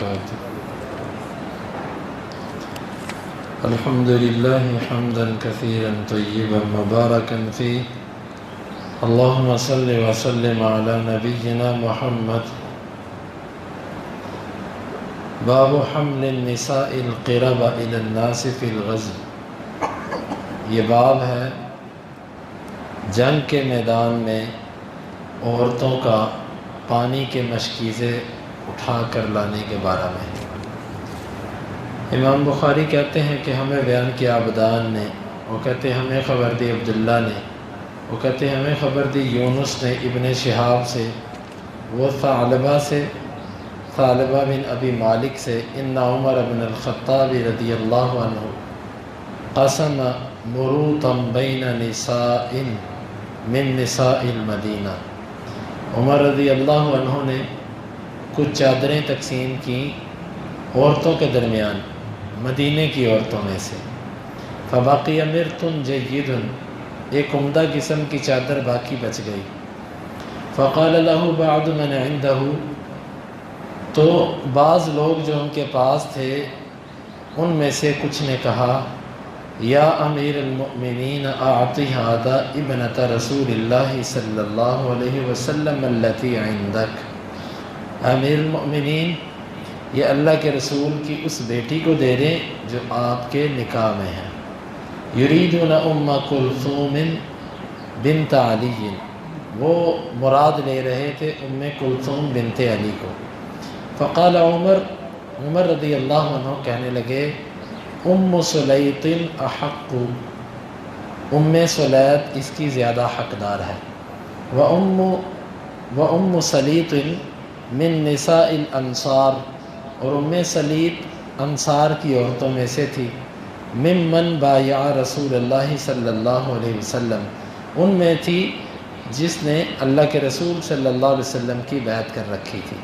وبركاته. الحمد لله حمدا كثيرا طيبا مباركا فيه. اللهم صل وسلم على نبينا محمد. باب حمل النساء القرب إلى الناس في الغزو. یہ باب ہے جنگ کے میدان میں عورتوں کا پانی کے مشکیزے اٹھا کر لانے کے بارے میں۔ امام بخاری کہتے ہیں کہ ہمیں بیان کیا عبدان نے، وہ کہتے ہیں ہمیں خبر دی عبداللہ نے، وہ کہتے ہیں ہمیں خبر دی یونس نے ابن شہاب سے، وہ ثعلبہ سے، ثعلبہ بن ابی مالک سے، ان عمر بن الخطاب رضی اللہ عنہ قسم مروطا بین نساء من نساء المدینہ۔ عمر رضی اللہ عنہ نے کچھ چادریں تقسیم کی عورتوں کے درمیان، مدینے کی عورتوں میں سے۔ فبقی مرط جید، ایک عمدہ قسم کی چادر باقی بچ گئی۔ فقال له بعض من عنده، تو بعض لوگ جو ان کے پاس تھے ان میں سے کچھ نے کہا، یا امیر المؤمنین اعطی هذا ابنۃ رسول اللہ صلی اللہ علیہ وسلم التي عندک، امیر المؤمنین یہ اللہ کے رسول کی اس بیٹی کو دے دیں جو آپ کے نکاح میں ہے۔ یریدون ام کلثوم بنت علی، وہ مراد لے رہے تھے ام کلثوم بنت علی کو۔ فقال عمر رضی اللہ عنہ کہنے لگے، ام سلیط احق، ام سلیط اس کی زیادہ حقدار ہے۔ و ام سلیط من نساء الانصار، اور ام سلیط انصار کی عورتوں میں سے تھی۔ ممن بایع رسول اللہ صلی اللہ علیہ وسلم، ان میں تھی جس نے اللہ کے رسول صلی اللہ علیہ وسلم کی بیعت کر رکھی تھی۔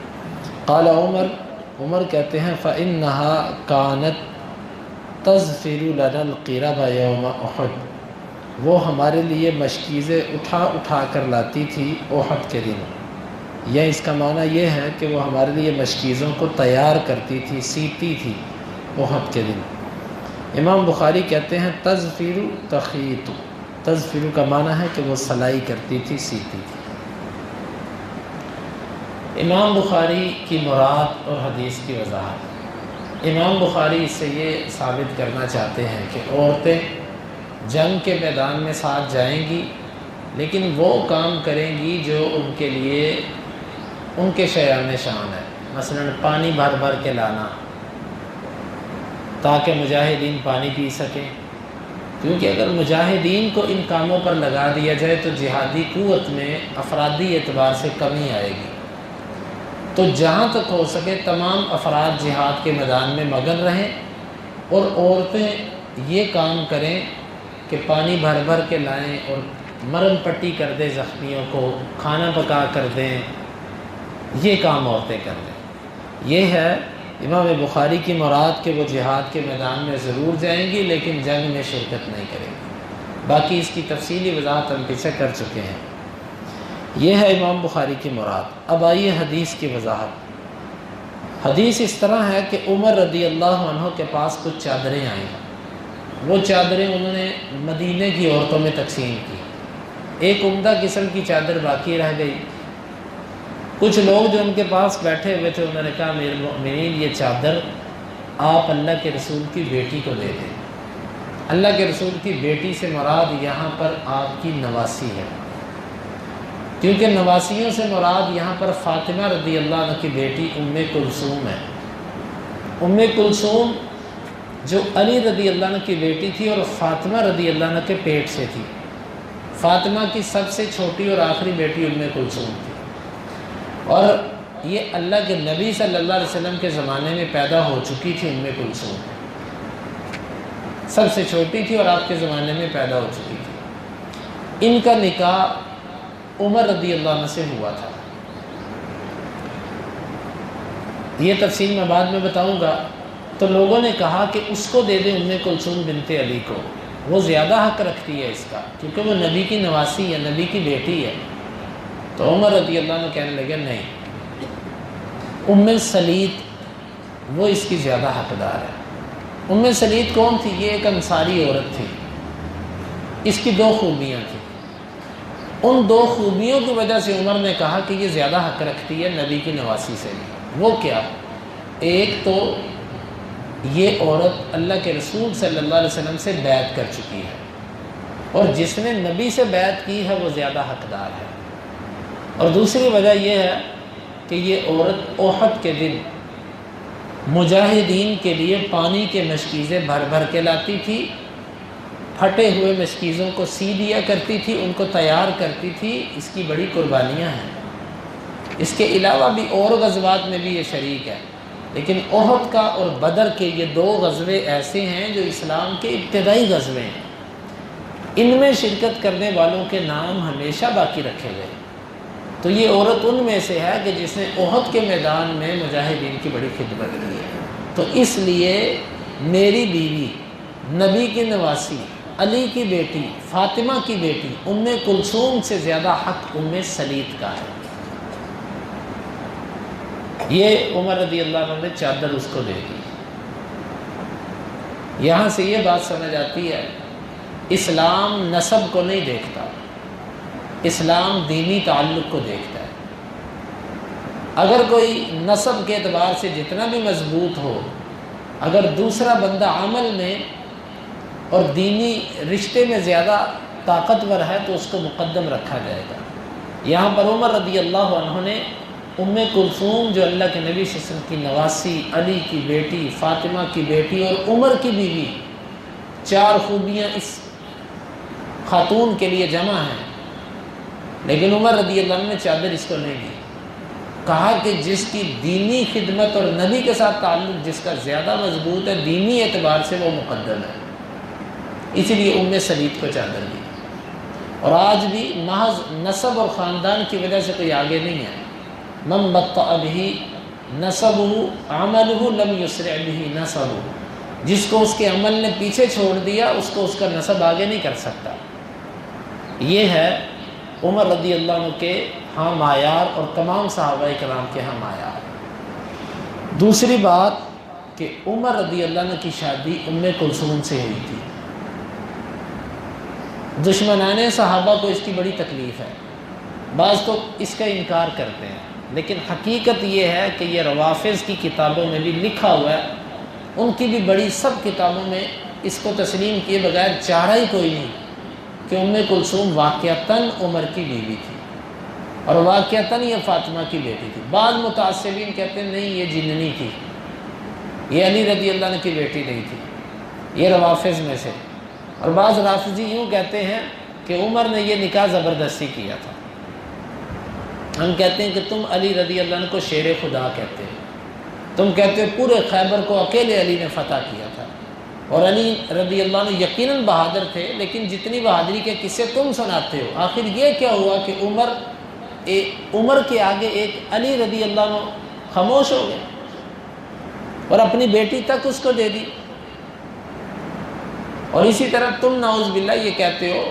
قال عمر کہتے ہیں، فإنها كانت تزفر لنا القرب یوم احد، وہ ہمارے لیے مشکیزیں اٹھا کر لاتی تھی احد کے دن۔ یا اس کا معنی یہ ہے کہ وہ ہمارے لیے مشکیزوں کو تیار کرتی تھی، سیتی تھی احد کے دن۔ امام بخاری کہتے ہیں تزفر تخیط، تزفر کا معنی ہے کہ وہ سلائی کرتی تھی، سیتی تھی۔ امام بخاری کی مراد اور حدیث کی وضاحت۔ امام بخاری اس سے یہ ثابت کرنا چاہتے ہیں کہ عورتیں جنگ کے میدان میں ساتھ جائیں گی، لیکن وہ کام کریں گی جو ان کے لیے ان کے شایان شان ہے۔ مثلا پانی بھر کے لانا تاکہ مجاہدین پانی پی سکیں، کیونکہ اگر مجاہدین کو ان کاموں پر لگا دیا جائے تو جہادی قوت میں افرادی اعتبار سے کمی آئے گی۔ تو جہاں تک ہو سکے تمام افراد جہاد کے میدان میں مگن رہیں، اور عورتیں یہ کام کریں کہ پانی بھر کے لائیں اور مرم پٹی کر دیں زخمیوں کو، کھانا پکا کر دیں، یہ کام عورتیں کر دیں۔ یہ ہے امام بخاری کی مراد کہ وہ جہاد کے میدان میں ضرور جائیں گی لیکن جنگ میں شرکت نہیں کریں گی۔ باقی اس کی تفصیلی وضاحت ہم پیچھے کر چکے ہیں۔ یہ ہے امام بخاری کی مراد۔ اب آئیے حدیث کی وضاحت۔ حدیث اس طرح ہے کہ عمر رضی اللہ عنہ کے پاس کچھ چادریں آئیں، وہ چادریں انہوں نے مدینے کی عورتوں میں تقسیم کی۔ ایک عمدہ قسم کی چادر باقی رہ گئی۔ کچھ لوگ جو ان کے پاس بیٹھے ہوئے تھے انہوں نے کہا، امیر المؤمنین یہ چادر آپ اللہ کے رسول کی بیٹی کو دے دیں۔ اللہ کے رسول کی بیٹی سے مراد یہاں پر آپ کی نواسی ہے، کیونکہ نواسیوں سے مراد یہاں پر فاطمہ رضی اللہ عنہ کی بیٹی ام کلثوم ہے۔ ام کلثوم جو علی رضی اللہ عنہ کی بیٹی تھی اور فاطمہ رضی اللہ عنہ کے پیٹ سے تھی۔ فاطمہ کی سب سے چھوٹی اور آخری بیٹی ام کلثوم تھی، اور یہ اللہ کے نبی صلی اللہ علیہ وسلم کے زمانے میں پیدا ہو چکی تھی۔ ام کلثوم سب سے چھوٹی تھی اور آپ کے زمانے میں پیدا ہو چکی تھی۔ ان کا نکاح عمر رضی اللہ عنہ سے ہوا تھا۔ یہ تفصیل میں بعد میں بتاؤں گا۔ تو لوگوں نے کہا کہ اس کو دے دیں ام کلثوم بنت علی کو، وہ زیادہ حق رکھتی ہے اس کا، کیونکہ وہ نبی کی نواسی ہے، نبی کی بیٹی ہے۔ تو عمر رضی اللہ عنہ کہنے لگے نہیں، ام سلیط وہ اس کی زیادہ حقدار ہے۔ ام سلید کون تھی؟ یہ ایک انصاری عورت تھی، اس کی 2 خوبیاں تھیں۔ ان 2 خوبیوں کی وجہ سے عمر نے کہا کہ یہ زیادہ حق رکھتی ہے نبی کی نواسی سے بھی۔ وہ کیا؟ ایک تو یہ عورت اللہ کے رسول صلی اللہ علیہ وسلم سے بیعت کر چکی ہے، اور جس نے نبی سے بیعت کی ہے وہ زیادہ حقدار ہے۔ اور دوسری وجہ یہ ہے کہ یہ عورت احد کے دن مجاہدین کے لیے پانی کے مشکیزیں بھر بھر کے لاتی تھی، پھٹے ہوئے مشکیزوں کو سی دیا کرتی تھی، ان کو تیار کرتی تھی۔ اس کی بڑی قربانیاں ہیں۔ اس کے علاوہ بھی اور غزوات میں بھی یہ شریک ہے، لیکن احد کا اور بدر کے یہ 2 غزوے ایسے ہیں جو اسلام کے ابتدائی غزوے ہیں۔ ان میں شرکت کرنے والوں کے نام ہمیشہ باقی رکھے گئے۔ تو یہ عورت ان میں سے ہے کہ جس نے احد کے میدان میں مجاہدین کی بڑی خدمت کی ہے۔ تو اس لیے میری بیوی، نبی کی نواسی، علی کی بیٹی، فاطمہ کی بیٹی ام کلثوم سے زیادہ حق ام سلید کا ہے۔ یہ عمر رضی اللہ عنہ نے چادر اس کو دے دی۔ یہاں سے یہ بات سمجھ آتی ہے، اسلام نسب کو نہیں دیکھتا، اسلام دینی تعلق کو دیکھتا ہے۔ اگر کوئی نسب کے اعتبار سے جتنا بھی مضبوط ہو، اگر دوسرا بندہ عمل میں اور دینی رشتے میں زیادہ طاقتور ہے تو اس کو مقدم رکھا جائے گا۔ یہاں پر عمر رضی اللہ عنہ نے ام کلثوم جو اللہ کے نبی صلی اللہ علیہ وسلم کی نواسی، علی کی بیٹی، فاطمہ کی بیٹی اور عمر کی بیوی، 4 خوبیاں اس خاتون کے لیے جمع ہیں، لیکن عمر رضی اللہ عنہ نے چادر اس کو نہیں دی۔ کہا کہ جس کی دینی خدمت اور نبی کے ساتھ تعلق جس کا زیادہ مضبوط ہے دینی اعتبار سے، وہ مقدم ہے، اسی لیے ام سلید کو چادر دی۔ اور آج بھی محض نسب اور خاندان کی وجہ سے کوئی آگے نہیں ہے۔ من بطأ به نسبه عمله لم يسرع به نسبه، جس کو اس کے عمل نے پیچھے چھوڑ دیا اس کو اس کا نسب آگے نہیں کر سکتا۔ یہ ہے عمر رضی اللہ عنہ کے ہاں معیار اور تمام صحابہ کرام کے ہاں معیار۔ دوسری بات کہ عمر رضی اللہ عنہ کی شادی ام کلثوم سے ہوئی تھی۔ دشمنان صحابہ کو اس کی بڑی تکلیف ہے، بعض تو اس کا انکار کرتے ہیں، لیکن حقیقت یہ ہے کہ یہ روافض کی کتابوں میں بھی لکھا ہوا ہے، ان کی بھی بڑی سب کتابوں میں اس کو تسلیم کیے بغیر چارہ ہی کوئی نہیں کہ ام کلثوم واقعتاً عمر کی بیوی تھی اور واقعتاً یہ فاطمہ کی بیٹی تھی۔ بعض متعصبین کہتے ہیں نہیں، یہ جننی تھی، یہ علی رضی اللہ عنہ کی بیٹی نہیں تھی، یہ روافض میں سے۔ اور بعض رافضی یوں کہتے ہیں کہ عمر نے یہ نکاح زبردستی کیا تھا۔ ہم کہتے ہیں کہ تم علی رضی اللہ عنہ کو شیر خدا کہتے ہو، تم کہتے ہو پورے خیبر کو اکیلے علی نے فتح کیا تھا، اور علی رضی اللہ عنہ یقیناً بہادر تھے، لیکن جتنی بہادری کے قصے تم سناتے ہو، آخر یہ کیا ہوا کہ عمر کے آگے ایک علی رضی اللہ عنہ خاموش ہو گئے اور اپنی بیٹی تک اس کو دے دی۔ اور اسی طرح تم نعوذ باللہ یہ کہتے ہو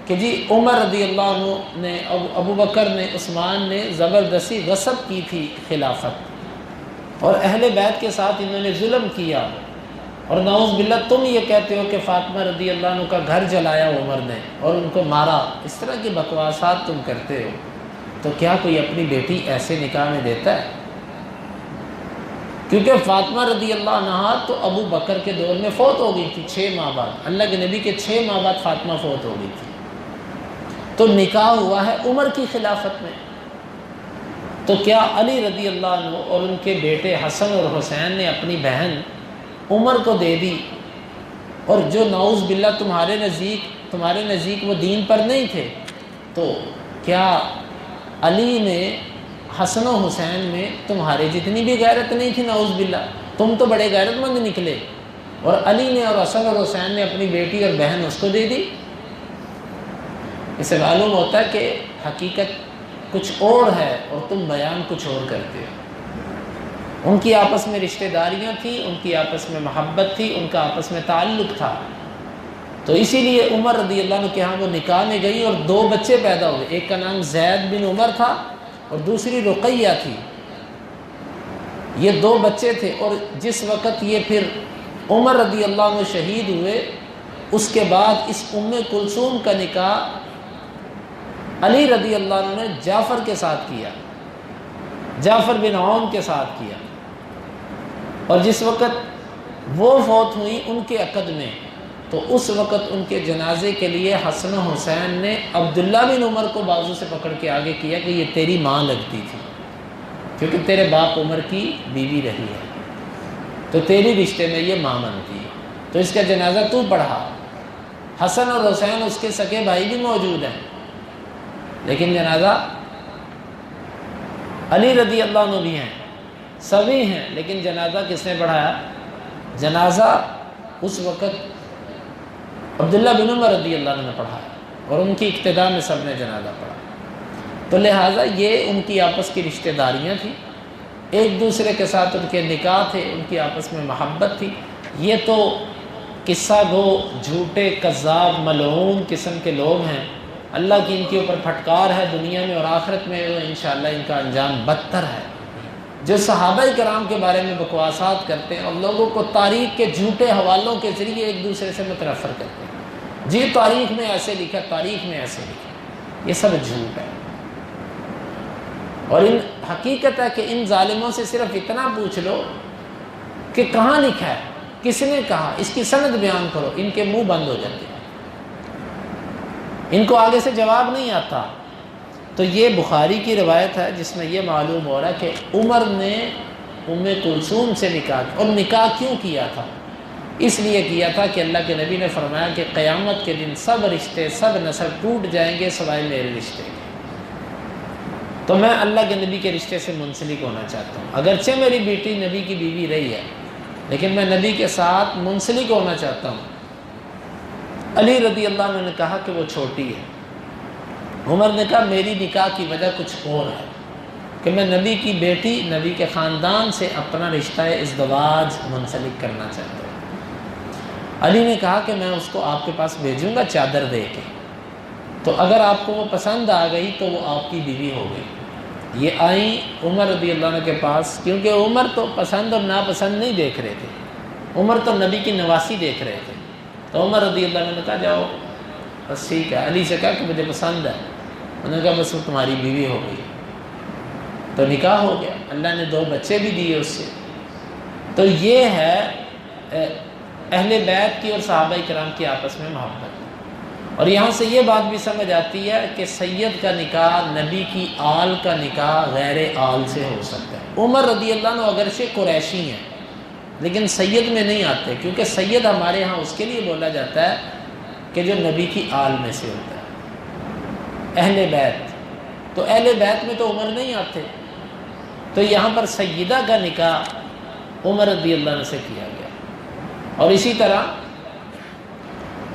کہ جی عمر رضی اللہ عنہ نے، ابو بکر نے، عثمان نے زبردستی غصب کی تھی خلافت، اور اہل بیت کے ساتھ انہوں نے ظلم کیا، اور نعوذ باللہ تم یہ کہتے ہو کہ فاطمہ رضی اللہ عنہ کا گھر جلایا عمر نے اور ان کو مارا۔ اس طرح کی بکواسات تم کرتے ہو، تو کیا کوئی اپنی بیٹی ایسے نکاح میں دیتا ہے؟ کیونکہ فاطمہ رضی اللہ عنہ تو ابو بکر کے دور میں فوت ہو گئی تھی 6 ماہ بعد، اللہ کے نبی کے 6 ماہ بعد فاطمہ فوت ہو گئی تھی، تو نکاح ہوا ہے عمر کی خلافت میں۔ تو کیا علی رضی اللہ عنہ اور ان کے بیٹے حسن اور حسین نے اپنی بہن عمر کو دے دی، اور جو نعوذ باللہ تمہارے نزدیک وہ دین پر نہیں تھے، تو کیا علی نے حسن و حسین میں تمہارے جتنی بھی غیرت نہیں تھی؟ نعوذ باللہ تم تو بڑے غیرت مند نکلے، اور علی نے اور حسن اور حسین نے اپنی بیٹی اور بہن اس کو دے دی۔ اس سے معلوم ہوتا ہے کہ حقیقت کچھ اور ہے اور تم بیان کچھ اور کرتے ہو۔ ان کی آپس میں رشتہ داریاں تھیں، ان کی آپس میں محبت تھی، ان کا آپس میں تعلق تھا، تو اسی لیے عمر رضی اللہ عنہ کے ہاں وہ نکاح میں گئی اور 2 بچے پیدا ہوئے، ایک کا نام زید بن عمر تھا اور دوسری رقیہ تھی۔ یہ 2 بچے تھے، اور جس وقت یہ پھر عمر رضی اللہ عنہ شہید ہوئے، اس کے بعد اس ام کلثوم کا نکاح علی رضی اللہ عنہ نے جعفر کے ساتھ کیا، جعفر بن عون کے ساتھ کیا، اور جس وقت وہ فوت ہوئی ان کے عقد میں، تو اس وقت ان کے جنازے کے لیے حسن و حسین نے عبداللہ بن عمر کو بازو سے پکڑ کے آگے کیا کہ یہ تیری ماں لگتی تھی، کیونکہ تیرے باپ عمر کی بیوی رہی ہے، تو تیری رشتے میں یہ ماں بنتی ہے، تو اس کا جنازہ تو پڑھا۔ حسن اور حسین اس کے سگے بھائی بھی موجود ہیں، لیکن جنازہ علی رضی اللہ عنہ بھی ہیں، سبھی ہیں، لیکن جنازہ کس نے پڑھایا؟ جنازہ اس وقت عبداللہ بن عمر رضی اللہ عنہ نے پڑھایا، اور ان کی اقتداء میں سب نے جنازہ پڑھا۔ تو لہٰذا یہ ان کی آپس کی رشتہ داریاں تھیں، ایک دوسرے کے ساتھ ان کے نکاح تھے، ان کی آپس میں محبت تھی۔ یہ تو قصہ گو جھوٹے کذاب ملعون قسم کے لوگ ہیں، اللہ کی ان کے اوپر پھٹکار ہے دنیا میں اور آخرت میں، انشاءاللہ ان کا انجام بدتر ہے۔ جو صحابہ کرام کے بارے میں بکواسات کرتے ہیں اور لوگوں کو تاریخ کے جھوٹے حوالوں کے ذریعے ایک دوسرے سے متنفر کرتے ہیں، جی تاریخ میں ایسے لکھا، تاریخ میں ایسے لکھا، یہ سب جھوٹ ہے۔ اور حقیقت ہے کہ ان ظالموں سے صرف اتنا پوچھ لو کہ کہاں لکھا ہے، کس نے کہا، اس کی سند بیان کرو، ان کے منہ بند ہو جاتے ہیں، ان کو آگے سے جواب نہیں آتا۔ تو یہ بخاری کی روایت ہے جس میں یہ معلوم ہو رہا ہے کہ عمر نے ام کلثوم سے نکاح کیا، اور نکاح کیوں کیا تھا؟ اس لیے کیا تھا کہ اللہ کے نبی نے فرمایا کہ قیامت کے دن سب رشتے، سب نسب ٹوٹ جائیں گے سوائے میرے رشتے کے، تو میں اللہ کے نبی کے رشتے سے منسلک ہونا چاہتا ہوں۔ اگرچہ میری بیٹی نبی کی بیوی رہی ہے، لیکن میں نبی کے ساتھ منسلک ہونا چاہتا ہوں۔ علی رضی اللہ عنہ نے کہا کہ وہ چھوٹی ہے، عمر نے کہا میری نکاح کی وجہ کچھ اور ہے کہ میں نبی کی بیٹی، نبی کے خاندان سے اپنا رشتہ ازدواج منسلک کرنا چاہتا ہوں۔ علی نے کہا کہ میں اس کو آپ کے پاس بھیجوں گا چادر دے کے، تو اگر آپ کو وہ پسند آ گئی تو وہ آپ کی بیوی ہو گئی۔ یہ آئیں عمر رضی اللہ عنہ کے پاس، کیونکہ عمر تو پسند اور ناپسند نہیں دیکھ رہے تھے، عمر تو نبی کی نواسی دیکھ رہے تھے۔ تو عمر رضی اللہ عنہ نے کہا جاؤ بس ٹھیک ہے، علی سے کہا کہ مجھے پسند ہے، انہوں نے کہا بس وہ تمہاری بیوی ہو گئی، تو نکاح ہو گیا، اللہ نے 2 بچے بھی دیے اس سے۔ تو یہ ہے اہل بیت کی اور صحابہ کرام کی آپس میں محبت۔ اور یہاں سے یہ بات بھی سمجھ آتی ہے کہ سید کا نکاح، نبی کی آل کا نکاح غیر آل سے ہو سکتا ہے۔ عمر رضی اللہ عنہ اگرچہ قریشی ہیں لیکن سید میں نہیں آتے، کیونکہ سید ہمارے ہاں اس کے لیے بولا جاتا ہے کہ جو نبی کی آل میں سے ہوتا ہے، اہل بیت۔ تو اہل بیت میں تو عمر نہیں آتے، تو یہاں پر سیدہ کا نکاح عمر رضی اللہ عنہ سے کیا گیا۔ اور اسی طرح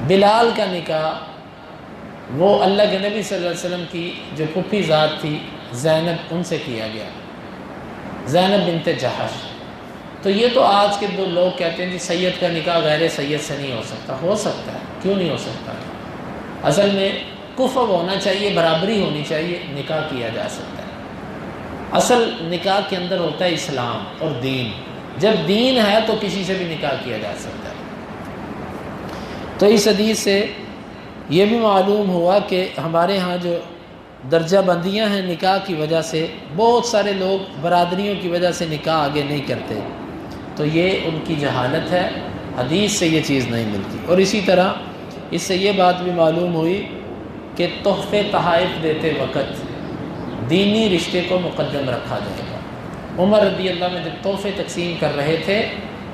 بلال کا نکاح وہ اللہ کے نبی صلی اللہ علیہ وسلم کی جو پھوپھی ذات تھی زینب، ان سے کیا گیا، زینب بنت جہش۔ تو یہ تو آج کے 2 لوگ کہتے ہیں جی سید کا نکاح غیر سید سے نہیں ہو سکتا، ہو سکتا ہے، کیوں نہیں ہو سکتا؟ اصل میں کفو ہونا چاہیے، برابری ہونی چاہیے، نکاح کیا جا سکتا ہے۔ اصل نکاح کے اندر ہوتا ہے اسلام اور دین، جب دین ہے تو کسی سے بھی نکاح کیا جا سکتا ہے۔ تو اس حدیث سے یہ بھی معلوم ہوا کہ ہمارے ہاں جو درجہ بندیاں ہیں نکاح کی وجہ سے، بہت سارے لوگ برادریوں کی وجہ سے نکاح آگے نہیں کرتے، تو یہ ان کی جہالت ہے، حدیث سے یہ چیز نہیں ملتی۔ اور اسی طرح اس سے یہ بات بھی معلوم ہوئی کہ تحفے تحائف دیتے وقت دینی رشتے کو مقدم رکھا جائے گا۔ عمر رضی اللہ عنہ جب تحفے تقسیم کر رہے تھے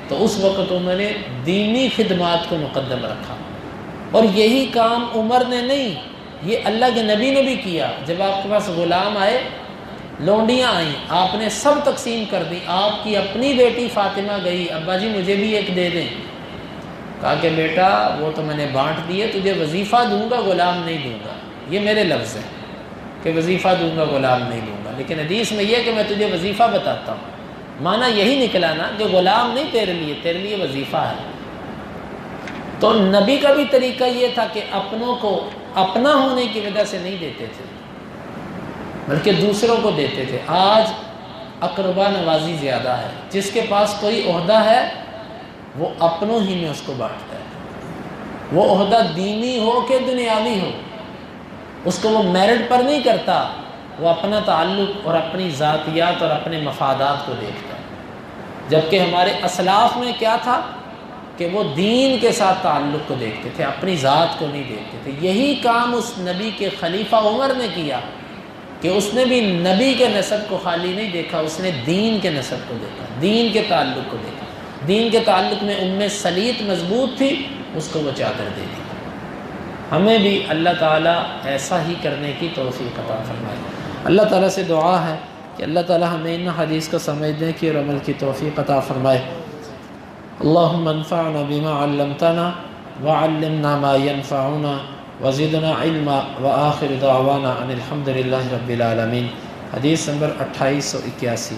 تو اس وقت انہوں نے دینی خدمات کو مقدم رکھا، اور یہی کام عمر نے نہیں، یہ اللہ کے نبی نے بھی کیا۔ جب آپ کے پاس غلام آئے، لونڈیاں آئیں، آپ نے سب تقسیم کر دی۔ آپ کی اپنی بیٹی فاطمہ گئی، ابا جی مجھے بھی ایک دے دیں، کہا کہ بیٹا وہ تو میں نے بانٹ دیے، تجھے وظیفہ دوں گا، غلام نہیں دوں گا۔ یہ میرے لفظ ہیں کہ وظیفہ دوں گا، غلام نہیں دوں گا، لیکن حدیث میں یہ کہ میں تجھے وظیفہ بتاتا ہوں، معنی یہی نکلا نا کہ غلام نہیں تیرے لیے وظیفہ ہے۔ تو نبی کا بھی طریقہ یہ تھا کہ اپنوں کو اپنا ہونے کی وجہ سے نہیں دیتے تھے، بلکہ دوسروں کو دیتے تھے۔ آج اقربا نوازی زیادہ ہے. جس کے پاس کوئی عہدہ ہے وہ اپنوں ہی میں اس کو بانٹتا ہے. وہ عہدہ دینی ہو کہ دنیاوی ہو، اس کو وہ میرٹ پر نہیں کرتا، وہ اپنا تعلق اور اپنی ذاتیات اور اپنے مفادات کو دیکھتا ہے. جبکہ ہمارے اسلاف میں کیا تھا کہ وہ دین کے ساتھ تعلق کو دیکھتے تھے، اپنی ذات کو نہیں دیکھتے تھے. یہی کام اس نبی کے خلیفہ عمر نے کیا کہ اس نے بھی نبی کے نسب کو خالی نہیں دیکھا، اس نے دین کے نسب کو دیکھا، دین کے تعلق کو دیکھا. دین کے تعلق میں سلیت مضبوط تھی، اس کو وہ چادر دے دی. ہمیں بھی اللہ تعالیٰ ایسا ہی کرنے کی توفیق عطا فرمائے. اللہ تعالیٰ سے دعا ہے کہ اللہ تعالیٰ ہمیں ان حدیث کو سمجھنے کی اور عمل کی توفیق عطا فرمائے. اللہم انفعنا بما علمتنا وعلمنا ما ينفعنا وزدنا علما وآخر دعوانا ان الحمد للہ رب العالمین. حدیث نمبر 2881.